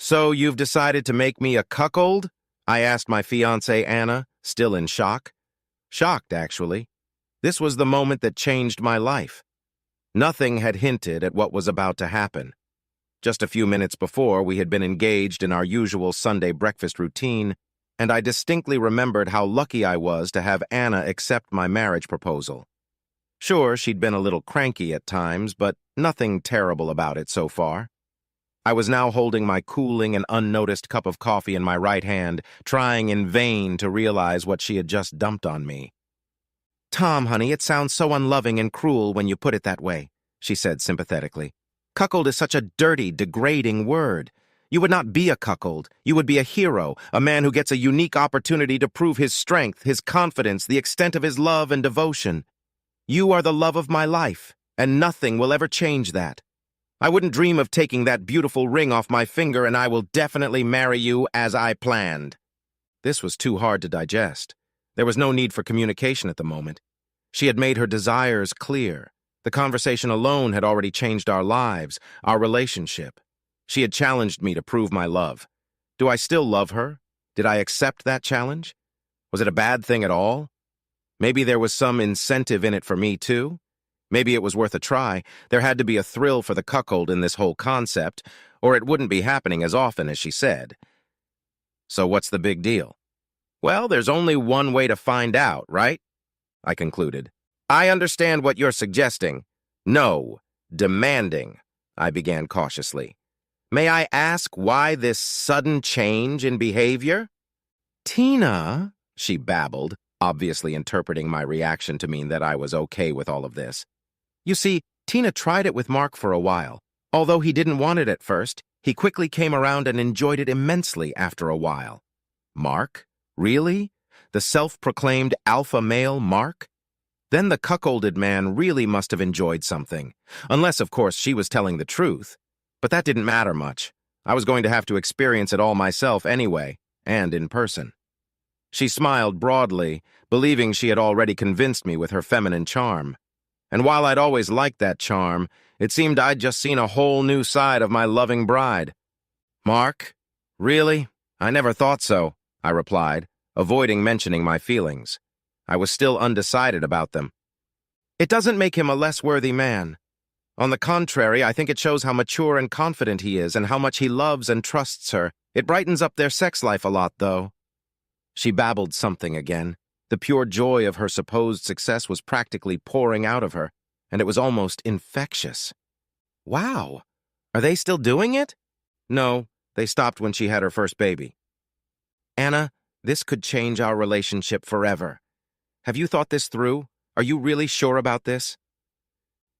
So you've decided to make me a cuckold? I asked my fiancée Anna, still in shock. Shocked, actually. This was the moment that changed my life. Nothing had hinted at what was about to happen. Just a few minutes before, we had been engaged in our usual Sunday breakfast routine, and I distinctly remembered how lucky I was to have Anna accept my marriage proposal. Sure, she'd been a little cranky at times, but nothing terrible about it so far. I was now holding my cooling and unnoticed cup of coffee in my right hand, trying in vain to realize what she had just dumped on me. "Tom, honey, it sounds so unloving and cruel when you put it that way," she said sympathetically. "Cuckold is such a dirty, degrading word. You would not be a cuckold. You would be a hero, a man who gets a unique opportunity to prove his strength, his confidence, the extent of his love and devotion. You are the love of my life, and nothing will ever change that. I wouldn't dream of taking that beautiful ring off my finger, and I will definitely marry you as I planned." This was too hard to digest. There was no need for communication at the moment. She had made her desires clear. The conversation alone had already changed our lives, our relationship. She had challenged me to prove my love. Do I still love her? Did I accept that challenge? Was it a bad thing at all? Maybe there was some incentive in it for me, too? Maybe it was worth a try. There had to be a thrill for the cuckold in this whole concept, or it wouldn't be happening as often as she said. So what's the big deal? Well, there's only one way to find out, right? I concluded. I understand what you're suggesting. No, demanding, I began cautiously. May I ask why this sudden change in behavior? Tina, she babbled, obviously interpreting my reaction to mean that I was okay with all of this. You see, Tina tried it with Mark for a while. Although he didn't want it at first, he quickly came around and enjoyed it immensely after a while. Mark? Really? The self-proclaimed alpha male Mark? Then the cuckolded man really must have enjoyed something. Unless, of course, she was telling the truth. But that didn't matter much. I was going to have to experience it all myself anyway, and in person. She smiled broadly, believing she had already convinced me with her feminine charm. And while I'd always liked that charm, it seemed I'd just seen a whole new side of my loving bride. Mark? Really? I never thought so, I replied, avoiding mentioning my feelings. I was still undecided about them. It doesn't make him a less worthy man. On the contrary, I think it shows how mature and confident he is and how much he loves and trusts her. It brightens up their sex life a lot, though. She babbled something again. The pure joy of her supposed success was practically pouring out of her, and it was almost infectious. Wow! Are they still doing it? No, they stopped when she had her first baby. Anna, this could change our relationship forever. Have you thought this through? Are you really sure about this?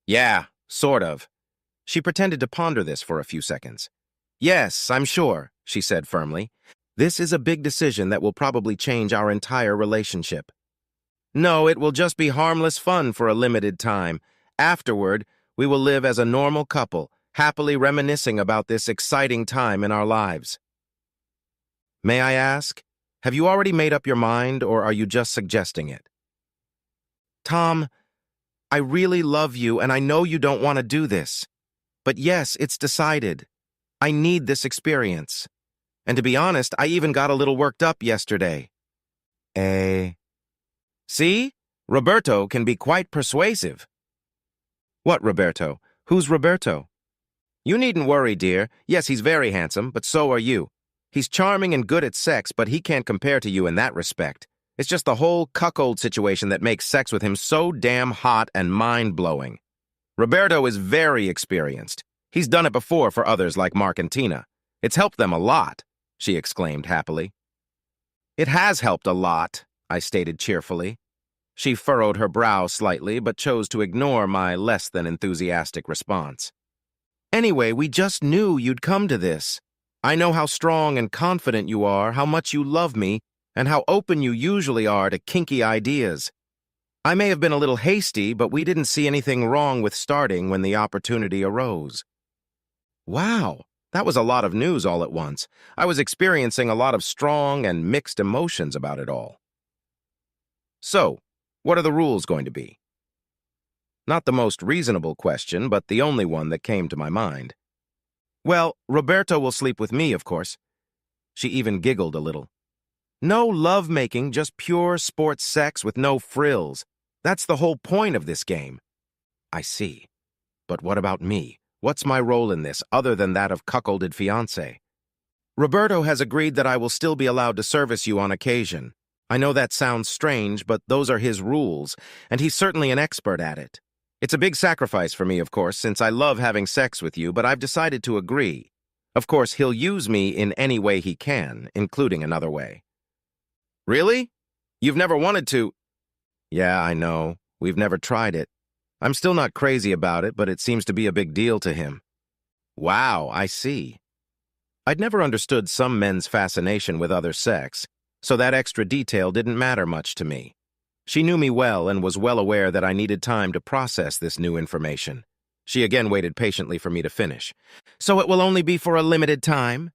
Yeah, sort of. She pretended to ponder this for a few seconds. Yes, I'm sure, she said firmly. This is a big decision that will probably change our entire relationship. No, it will just be harmless fun for a limited time. Afterward, we will live as a normal couple, happily reminiscing about this exciting time in our lives. May I ask, have you already made up your mind, or are you just suggesting it? Tom, I really love you, and I know you don't want to do this. But yes, it's decided. I need this experience. And to be honest, I even got a little worked up yesterday. See? Roberto can be quite persuasive. What Roberto? Who's Roberto? You needn't worry, dear. Yes, he's very handsome, but so are you. He's charming and good at sex, but he can't compare to you in that respect. It's just the whole cuckold situation that makes sex with him so damn hot and mind-blowing. Roberto is very experienced. He's done it before for others like Mark and Tina. It's helped them a lot, she exclaimed happily. It has helped a lot, I stated cheerfully. She furrowed her brow slightly, but chose to ignore my less than enthusiastic response. Anyway, we just knew you'd come to this. I know how strong and confident you are, how much you love me, and how open you usually are to kinky ideas. I may have been a little hasty, but we didn't see anything wrong with starting when the opportunity arose. Wow, that was a lot of news all at once. I was experiencing a lot of strong and mixed emotions about it all. So, what are the rules going to be? Not the most reasonable question, but the only one that came to my mind. Well, Roberto will sleep with me, of course. She even giggled a little. No love-making, just pure sports sex with no frills. That's the whole point of this game. I see. But what about me? What's my role in this, other than that of cuckolded fiancé? Roberto has agreed that I will still be allowed to service you on occasion. I know that sounds strange, but those are his rules, and he's certainly an expert at it. It's a big sacrifice for me, of course, since I love having sex with you, but I've decided to agree. Of course, he'll use me in any way he can, including another way. Really? You've never wanted to? Yeah, I know. We've never tried it. I'm still not crazy about it, but it seems to be a big deal to him. Wow, I see. I'd never understood some men's fascination with other sex, so that extra detail didn't matter much to me. She knew me well and was well aware that I needed time to process this new information. She again waited patiently for me to finish. So it will only be for a limited time?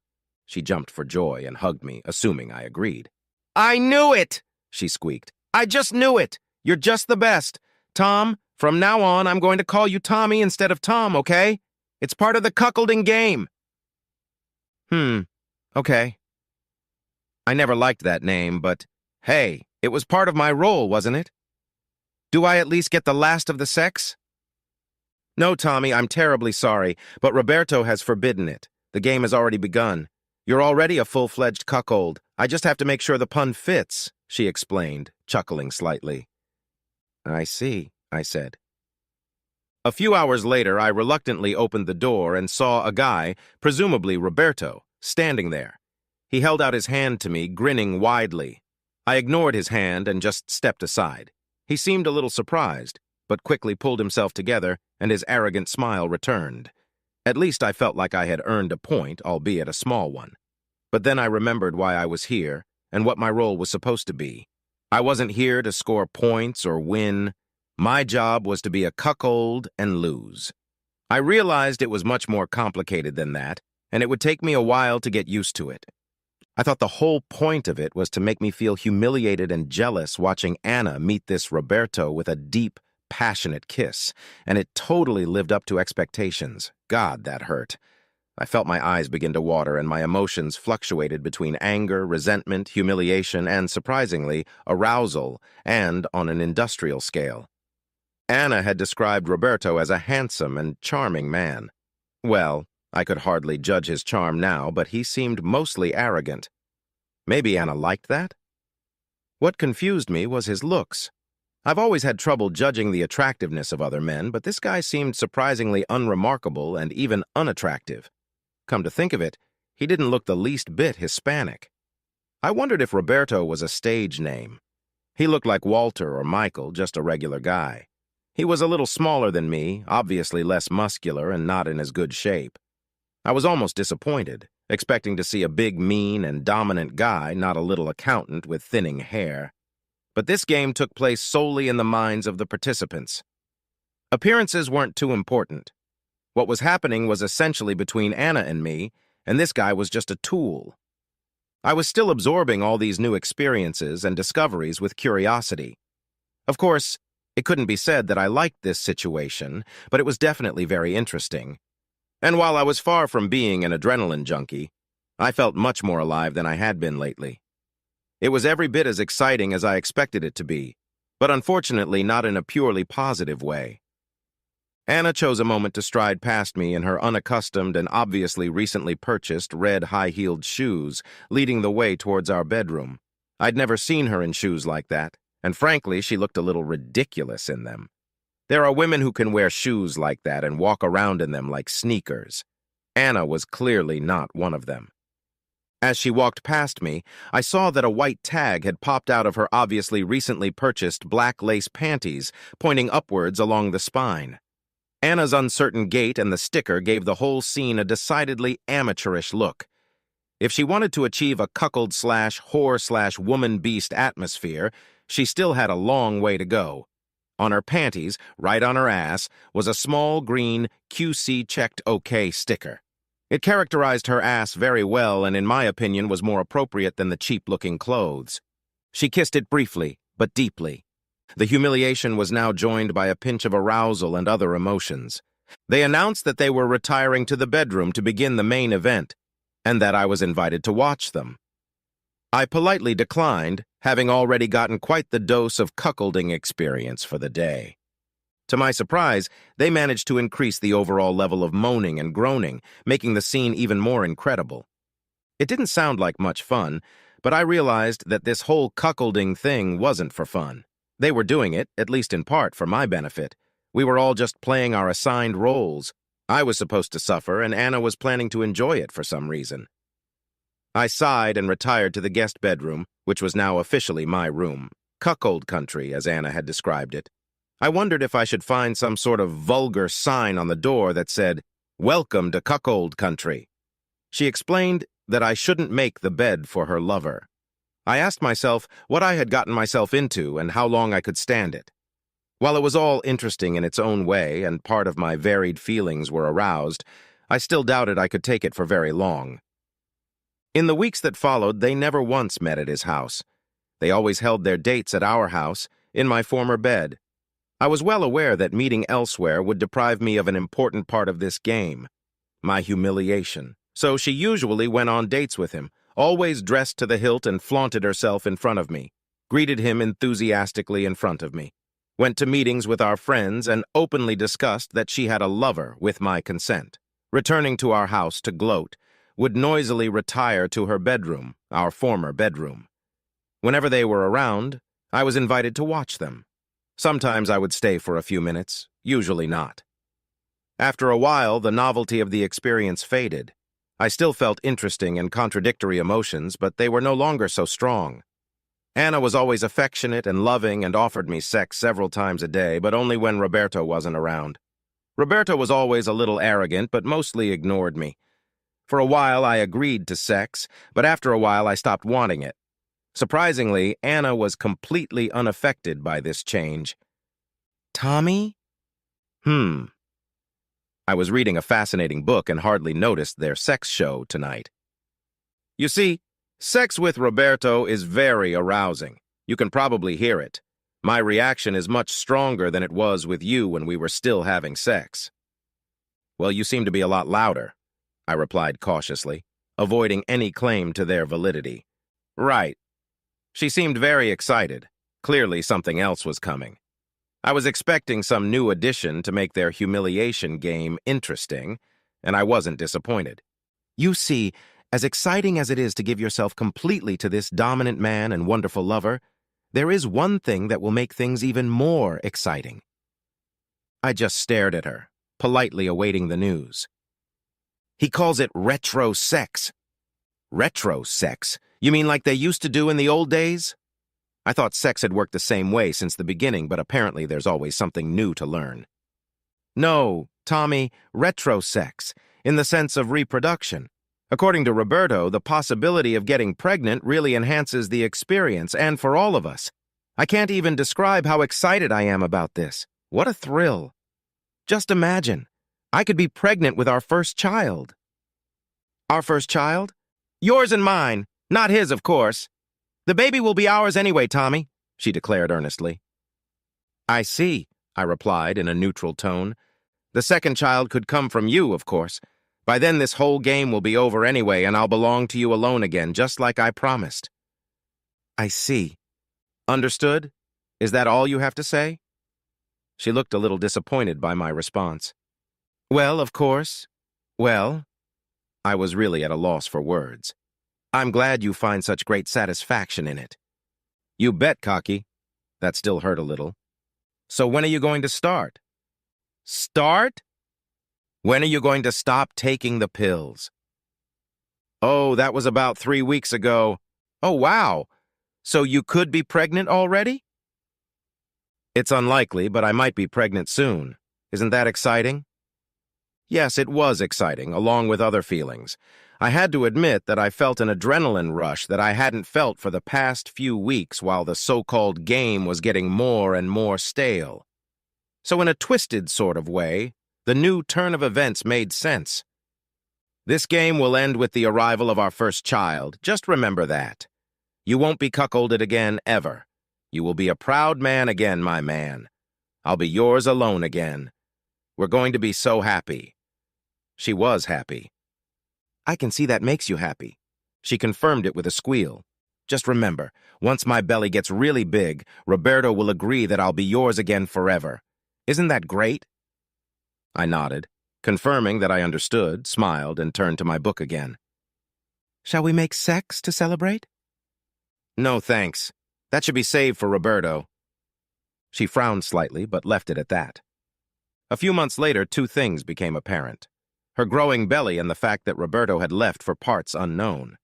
She jumped for joy and hugged me, assuming I agreed. I knew it, she squeaked. I just knew it. You're just the best. Tom, from now on, I'm going to call you Tommy instead of Tom, okay? It's part of the cuckolding game. Okay. I never liked that name, but hey, it was part of my role, wasn't it? Do I at least get the last of the sex? No, Tommy, I'm terribly sorry, but Roberto has forbidden it. The game has already begun. You're already a full-fledged cuckold. I just have to make sure the pun fits, she explained, chuckling slightly. I see, I said. A few hours later, I reluctantly opened the door and saw a guy, presumably Roberto, standing there. He held out his hand to me, grinning widely. I ignored his hand and just stepped aside. He seemed a little surprised, but quickly pulled himself together, and his arrogant smile returned. At least I felt like I had earned a point, albeit a small one. But then I remembered why I was here, and what my role was supposed to be. I wasn't here to score points or win. My job was to be a cuckold and lose. I realized it was much more complicated than that, and it would take me a while to get used to it. I thought the whole point of it was to make me feel humiliated and jealous watching Anna meet this Roberto with a deep, passionate kiss, and it totally lived up to expectations. God, that hurt. I felt my eyes begin to water, and my emotions fluctuated between anger, resentment, humiliation, and, surprisingly, arousal, and on an industrial scale. Anna had described Roberto as a handsome and charming man. Well, I could hardly judge his charm now, but he seemed mostly arrogant. Maybe Anna liked that? What confused me was his looks. I've always had trouble judging the attractiveness of other men, but this guy seemed surprisingly unremarkable and even unattractive. Come to think of it, he didn't look the least bit Hispanic. I wondered if Roberto was a stage name. He looked like Walter or Michael, just a regular guy. He was a little smaller than me, obviously less muscular and not in as good shape. I was almost disappointed, expecting to see a big, mean, and dominant guy, not a little accountant with thinning hair. But this game took place solely in the minds of the participants. Appearances weren't too important. What was happening was essentially between Anna and me, and this guy was just a tool. I was still absorbing all these new experiences and discoveries with curiosity. Of course, it couldn't be said that I liked this situation, but it was definitely very interesting. And while I was far from being an adrenaline junkie, I felt much more alive than I had been lately. It was every bit as exciting as I expected it to be, but unfortunately not in a purely positive way. Anna chose a moment to stride past me in her unaccustomed and obviously recently purchased red high-heeled shoes, leading the way towards our bedroom. I'd never seen her in shoes like that, and frankly, she looked a little ridiculous in them. There are women who can wear shoes like that and walk around in them like sneakers. Anna was clearly not one of them. As she walked past me, I saw that a white tag had popped out of her obviously recently purchased black lace panties, pointing upwards along the spine. Anna's uncertain gait and the sticker gave the whole scene a decidedly amateurish look. If she wanted to achieve a cuckold/whore/woman-beast atmosphere, she still had a long way to go. On her panties, right on her ass, was a small green QC checked OK sticker. It characterized her ass very well and in my opinion was more appropriate than the cheap-looking clothes. She kissed it briefly, but deeply. The humiliation was now joined by a pinch of arousal and other emotions. They announced that they were retiring to the bedroom to begin the main event, and that I was invited to watch them. I politely declined, having already gotten quite the dose of cuckolding experience for the day. To my surprise, they managed to increase the overall level of moaning and groaning, making the scene even more incredible. It didn't sound like much fun, but I realized that this whole cuckolding thing wasn't for fun. They were doing it, at least in part, for my benefit. We were all just playing our assigned roles. I was supposed to suffer, and Anna was planning to enjoy it for some reason. I sighed and retired to the guest bedroom, which was now officially my room. Cuckold country, as Anna had described it. I wondered if I should find some sort of vulgar sign on the door that said, "Welcome to Cuckold country." She explained that I shouldn't make the bed for her lover. I asked myself what I had gotten myself into and how long I could stand it. While it was all interesting in its own way and part of my varied feelings were aroused, I still doubted I could take it for very long. In the weeks that followed, they never once met at his house. They always held their dates at our house, in my former bed. I was well aware that meeting elsewhere would deprive me of an important part of this game, my humiliation. So she usually went on dates with him, always dressed to the hilt and flaunted herself in front of me, greeted him enthusiastically in front of me, went to meetings with our friends and openly discussed that she had a lover with my consent. Returning to our house to gloat, would noisily retire to her bedroom, our former bedroom. Whenever they were around, I was invited to watch them. Sometimes I would stay for a few minutes, usually not. After a while, the novelty of the experience faded. I still felt interesting and contradictory emotions, but they were no longer so strong. Anna was always affectionate and loving and offered me sex several times a day, but only when Roberto wasn't around. Roberto was always a little arrogant, but mostly ignored me. For a while, I agreed to sex, but after a while, I stopped wanting it. Surprisingly, Anna was completely unaffected by this change. Tommy? I was reading a fascinating book and hardly noticed their sex show tonight. You see, sex with Roberto is very arousing. You can probably hear it. My reaction is much stronger than it was with you when we were still having sex. Well, you seem to be a lot louder, I replied cautiously, avoiding any claim to their validity. Right. She seemed very excited. Clearly something else was coming. I was expecting some new addition to make their humiliation game interesting, and I wasn't disappointed. You see, as exciting as it is to give yourself completely to this dominant man and wonderful lover, there is one thing that will make things even more exciting. I just stared at her, politely awaiting the news. He calls it retro sex. Retro sex? You mean like they used to do in the old days? I thought sex had worked the same way since the beginning, but apparently there's always something new to learn. No, Tommy, retro sex, in the sense of reproduction. According to Roberto, the possibility of getting pregnant really enhances the experience, and for all of us. I can't even describe how excited I am about this. What a thrill. Just imagine, I could be pregnant with our first child. Our first child? Yours and mine. Not his, of course. The baby will be ours anyway, Tommy, she declared earnestly. I see, I replied in a neutral tone. The second child could come from you, of course. By then this whole game will be over anyway, and I'll belong to you alone again, just like I promised. I see. Understood? Is that all you have to say? She looked a little disappointed by my response. Well, of course. Well, I was really at a loss for words. I'm glad you find such great satisfaction in it. You bet, Cocky. That still hurt a little. So when are you going to start? Start? When are you going to stop taking the pills? Oh, that was about 3 weeks ago. Oh, wow. So you could be pregnant already? It's unlikely, but I might be pregnant soon. Isn't that exciting? Yes, it was exciting, along with other feelings. I had to admit that I felt an adrenaline rush that I hadn't felt for the past few weeks while the so-called game was getting more and more stale. So in a twisted sort of way, the new turn of events made sense. This game will end with the arrival of our first child. Just remember that. You won't be cuckolded again, ever. You will be a proud man again, my man. I'll be yours alone again. We're going to be so happy." She was happy. "I can see that makes you happy." She confirmed it with a squeal. "Just remember, once my belly gets really big, Roberto will agree that I'll be yours again forever. Isn't that great?" I nodded, confirming that I understood, smiled, and turned to my book again. "Shall we make sex to celebrate?" "No, thanks. That should be saved for Roberto." She frowned slightly, but left it at that. A few months later, two things became apparent: her growing belly and the fact that Roberto had left for parts unknown.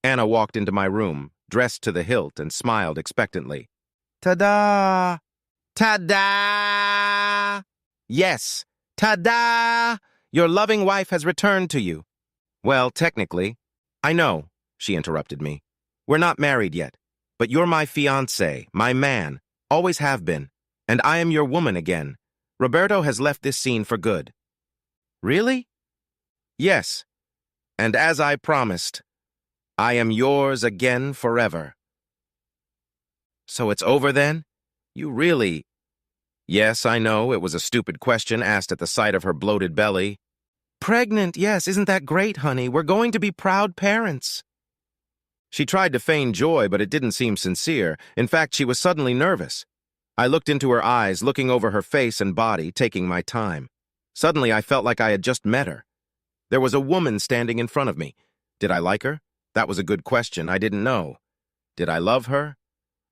Anna walked into my room, dressed to the hilt, and smiled expectantly. "Ta-da! Ta-da! Yes, ta-da! Your loving wife has returned to you." "Well, technically—" "I know," she interrupted me. "We're not married yet, but you're my fiancé, my man, always have been, and I am your woman again. Roberto has left this scene for good." "Really?" "Yes, and as I promised, I am yours again forever." "So it's over then? You really—" "Yes, I know, it was a stupid question asked at the sight of her bloated belly." "Pregnant, yes, isn't that great, honey? We're going to be proud parents." She tried to feign joy, but it didn't seem sincere. In fact, she was suddenly nervous. I looked into her eyes, looking over her face and body, taking my time. Suddenly, I felt like I had just met her. There was a woman standing in front of me. Did I like her? That was a good question. I didn't know. Did I love her?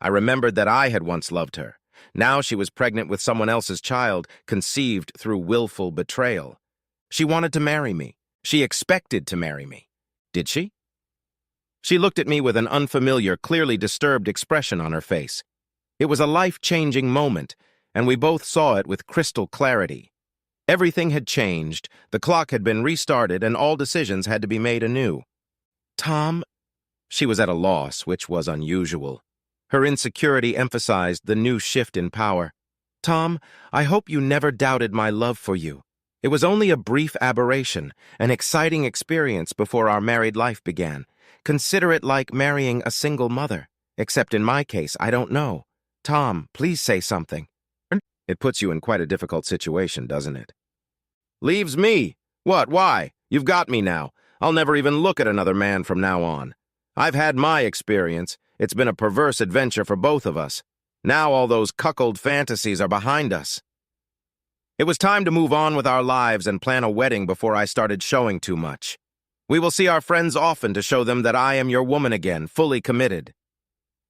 I remembered that I had once loved her. Now she was pregnant with someone else's child, conceived through willful betrayal. She wanted to marry me. She expected to marry me. Did she? She looked at me with an unfamiliar, clearly disturbed expression on her face. It was a life-changing moment, and we both saw it with crystal clarity. Everything had changed, the clock had been restarted, and all decisions had to be made anew. "Tom," she was at a loss, which was unusual. Her insecurity emphasized the new shift in power. "Tom, I hope you never doubted my love for you. It was only a brief aberration, an exciting experience before our married life began. Consider it like marrying a single mother, except in my case, I don't know. Tom, please say something." It puts you in quite a difficult situation, doesn't it? "Leaves me? What, why? You've got me now. I'll never even look at another man from now on. I've had my experience. It's been a perverse adventure for both of us. Now all those cuckold fantasies are behind us." It was time to move on with our lives and plan a wedding before I started showing too much. "We will see our friends often to show them that I am your woman again, fully committed."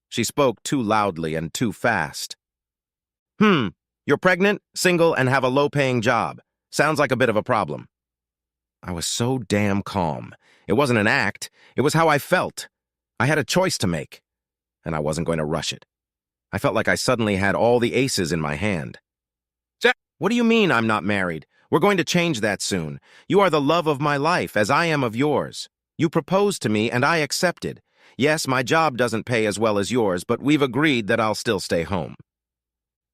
She spoke too loudly and too fast. You're pregnant, single, and have a low-paying job. Sounds like a bit of a problem." I was so damn calm. It wasn't an act. It was how I felt. I had a choice to make, and I wasn't going to rush it. I felt like I suddenly had all the aces in my hand. "What do you mean I'm not married? We're going to change that soon. You are the love of my life, as I am of yours. You proposed to me, and I accepted. Yes, my job doesn't pay as well as yours, but we've agreed that I'll still stay home."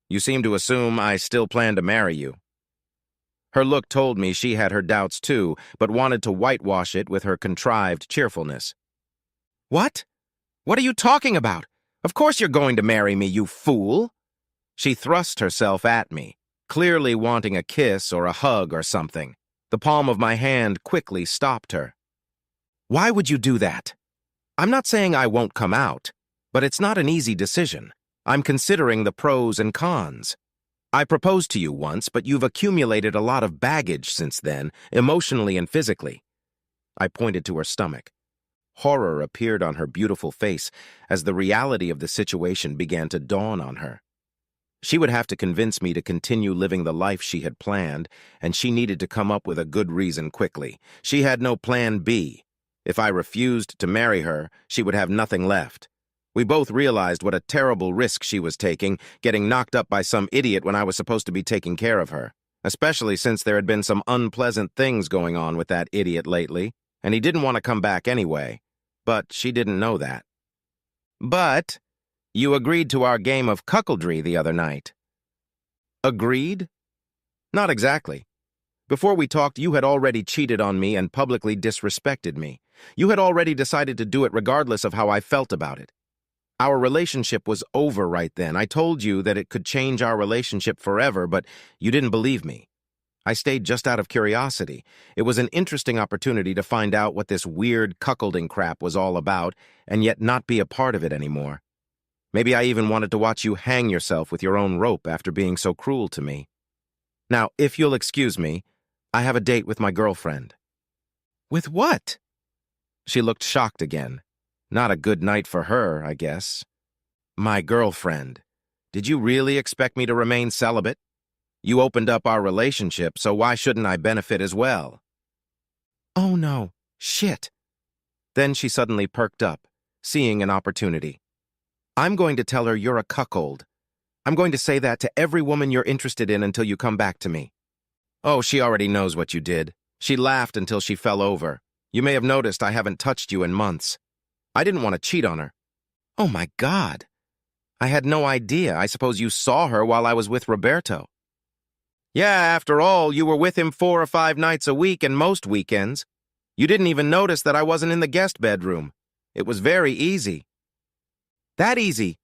"You seem to assume I still plan to marry you." Her look told me she had her doubts too, but wanted to whitewash it with her contrived cheerfulness. "What? What are you talking about? Of course you're going to marry me, you fool!" She thrust herself at me, clearly wanting a kiss or a hug or something. The palm of my hand quickly stopped her. "Why would you do that? I'm not saying I won't come out, but it's not an easy decision. I'm considering the pros and cons. I proposed to you once, but you've accumulated a lot of baggage since then, emotionally and physically." I pointed to her stomach. Horror appeared on her beautiful face as the reality of the situation began to dawn on her. She would have to convince me to continue living the life she had planned, and she needed to come up with a good reason quickly. She had no plan B. If I refused to marry her, she would have nothing left. We both realized what a terrible risk she was taking, getting knocked up by some idiot when I was supposed to be taking care of her, especially since there had been some unpleasant things going on with that idiot lately, and he didn't want to come back anyway. But she didn't know that. "But you agreed to our game of cuckoldry the other night." "Agreed?" "Not exactly. Before we talked, you had already cheated on me and publicly disrespected me. You had already decided to do it regardless of how I felt about it. Our relationship was over right then. I told you that it could change our relationship forever, but you didn't believe me. I stayed just out of curiosity. It was an interesting opportunity to find out what this weird cuckolding crap was all about, and yet not be a part of it anymore. Maybe I even wanted to watch you hang yourself with your own rope after being so cruel to me. Now, if you'll excuse me, I have a date with my girlfriend. With what? She looked shocked again. Not a good night for her, I guess. My girlfriend. Did you really expect me to remain celibate? You opened up our relationship, so why shouldn't I benefit as well? Oh no, shit. Then she suddenly perked up, seeing an opportunity. I'm going to tell her you're a cuckold. I'm going to say that to every woman you're interested in until you come back to me. Oh, she already knows what you did. She laughed until she fell over. You may have noticed I haven't touched you in months. I didn't want to cheat on her. Oh my God. I had no idea. I suppose you saw her while I was with Roberto. Yeah, after all, you were with him 4 or 5 nights a week and most weekends. You didn't even notice that I wasn't in the guest bedroom. It was very easy. That easy?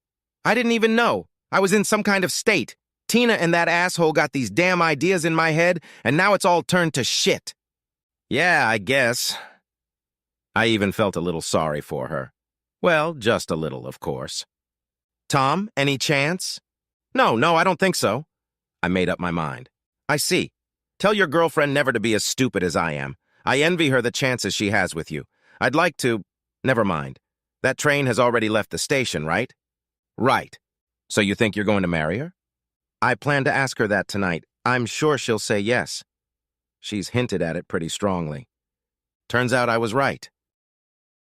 I didn't even know. I was in some kind of state. Tina and that asshole got these damn ideas in my head, and now it's all turned to shit. Yeah, I guess. I even felt a little sorry for her. Well, just a little, of course. Tom, any chance? No, I don't think so. I made up my mind. I see. Tell your girlfriend never to be as stupid as I am. I envy her the chances she has with you. I'd like to... Never mind. That train has already left the station, right? Right. So you think you're going to marry her? I plan to ask her that tonight. I'm sure she'll say yes. She's hinted at it pretty strongly. Turns out I was right.